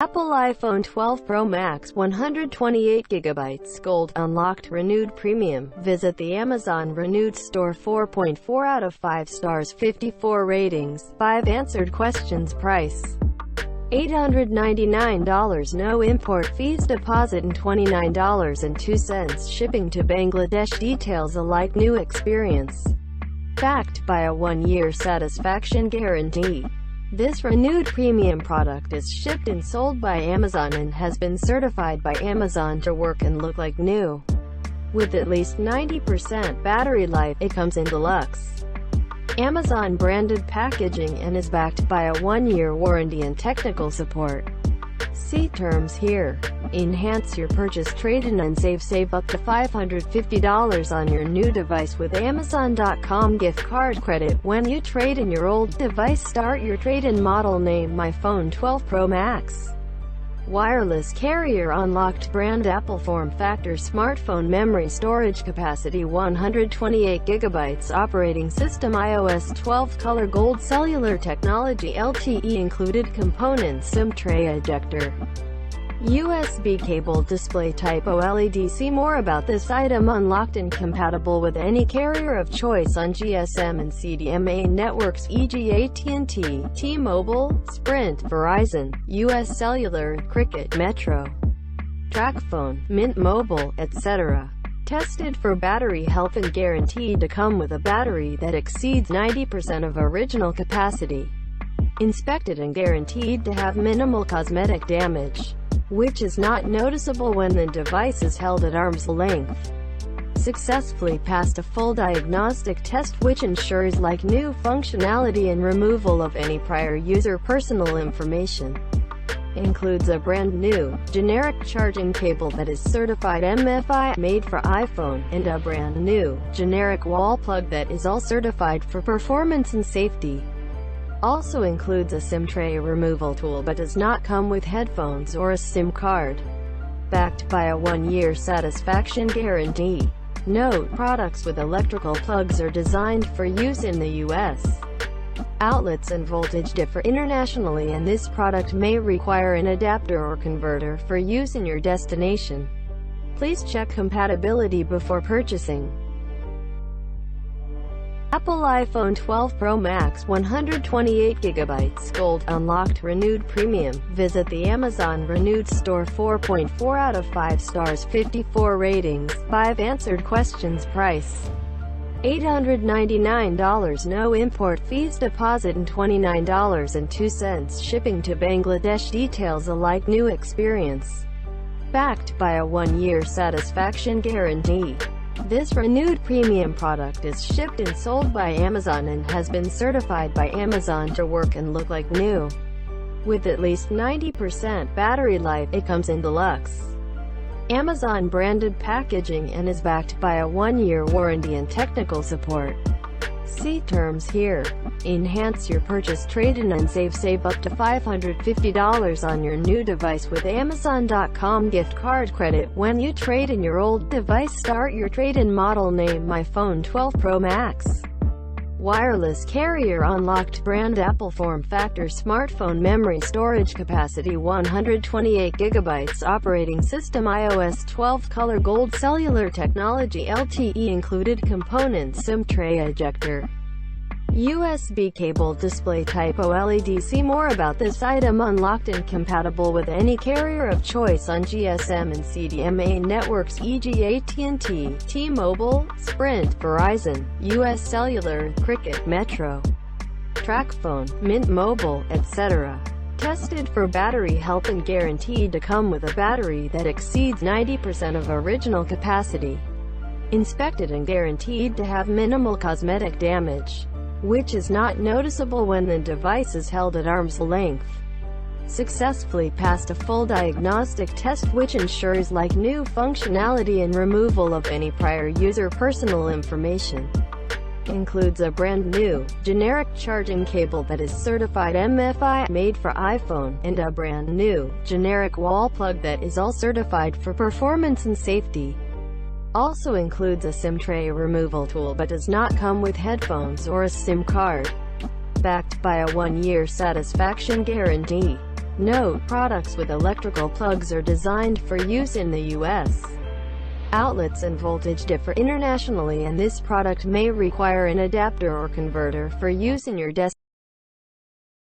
Apple iPhone 12 Pro Max 128GB Gold Unlocked Renewed Premium. Visit the Amazon Renewed Store. 4.4 out of 5 stars, 54 ratings, 5 answered questions. Price $899, no import fees, deposit and $29.02 shipping to Bangladesh. Details alike new experience. Backed by a 1-year satisfaction guarantee. This renewed premium product is shipped and sold by Amazon and has been certified by Amazon to work and look like new. With at least 90% battery life, it comes in deluxe Amazon branded packaging and is backed by a 1-year warranty and technical support. See terms here. Enhance your purchase, trade-in and save up to $550 on your new device with Amazon.com gift card credit when you trade in your old device. Start your trade-in. Model name: iPhone 12 Pro Max. Wireless carrier unlocked brand. Apple form factor smartphone. Memory storage capacity 128GB. Operating system iOS 12. Color gold. Cellular technology LTE included components: SIM tray, ejector, USB cable, display type OLED. See more about this item. Unlocked and compatible with any carrier of choice on GSM and CDMA networks, e.g. AT&T, T-Mobile, Sprint, Verizon, US Cellular, Cricket, Metro, TracFone, Mint Mobile, etc. Tested for battery health and guaranteed to come with a battery that exceeds 90% of original capacity. Inspected and guaranteed to have minimal cosmetic damage, which is not noticeable when the device is held at arm's length. Successfully passed a full diagnostic test which ensures like new functionality and removal of any prior user personal information. Includes a brand new, generic charging cable that is certified MFI, made for iPhone, and a brand new, generic wall plug that is all certified for performance and safety. Also includes a SIM tray removal tool but does not come with headphones or a SIM card. Backed by a 1-year satisfaction guarantee. Note: products with electrical plugs are designed for use in the US. Outlets and voltage differ internationally, and this product may require an adapter or converter for use in your destination. Please check compatibility before purchasing. Apple iPhone 12 Pro Max 128GB Gold Unlocked Renewed Premium. Visit the Amazon Renewed Store. 4.4 out of 5 stars, 54 ratings, 5 answered questions. Price $899, no import fees, deposit and $29.02 shipping to Bangladesh. Details alike new experience. Backed by a 1-year satisfaction guarantee. This renewed premium product is shipped and sold by Amazon and has been certified by Amazon to work and look like new. With at least 90% battery life, it comes in deluxe Amazon branded packaging and is backed by a 1-year warranty and technical support. See terms here. Enhance your purchase, trade-in and save up to $550 on your new device with Amazon.com gift card credit when you trade in your old device. Start your trade-in. Model name: iPhone 12 Pro Max. Wireless carrier unlocked brand. Apple form factor smartphone. Memory storage capacity 128GB. Operating system iOS 12. Color gold. Cellular technology LTE included components: SIM tray, ejector, USB cable, display type OLED. See more about this item. Unlocked and compatible with any carrier of choice on GSM and CDMA networks, e.g. AT&T, T-Mobile, Sprint, Verizon, US Cellular, Cricket, Metro, TracFone, Mint Mobile, etc. Tested for battery health and guaranteed to come with a battery that exceeds 90% of original capacity. Inspected and guaranteed to have minimal cosmetic damage, which is not noticeable when the device is held at arm's length. Successfully passed a full diagnostic test which ensures like new functionality and removal of any prior user personal information. Includes a brand new, generic charging cable that is certified MFI, made for iPhone, and a brand new, generic wall plug that is all certified for performance and safety. Also includes a SIM tray removal tool but does not come with headphones or a SIM card. Backed by a 1-year satisfaction guarantee. Note: products with electrical plugs are designed for use in the U.S. Outlets and voltage differ internationally, and this product may require an adapter or converter for use in your desk.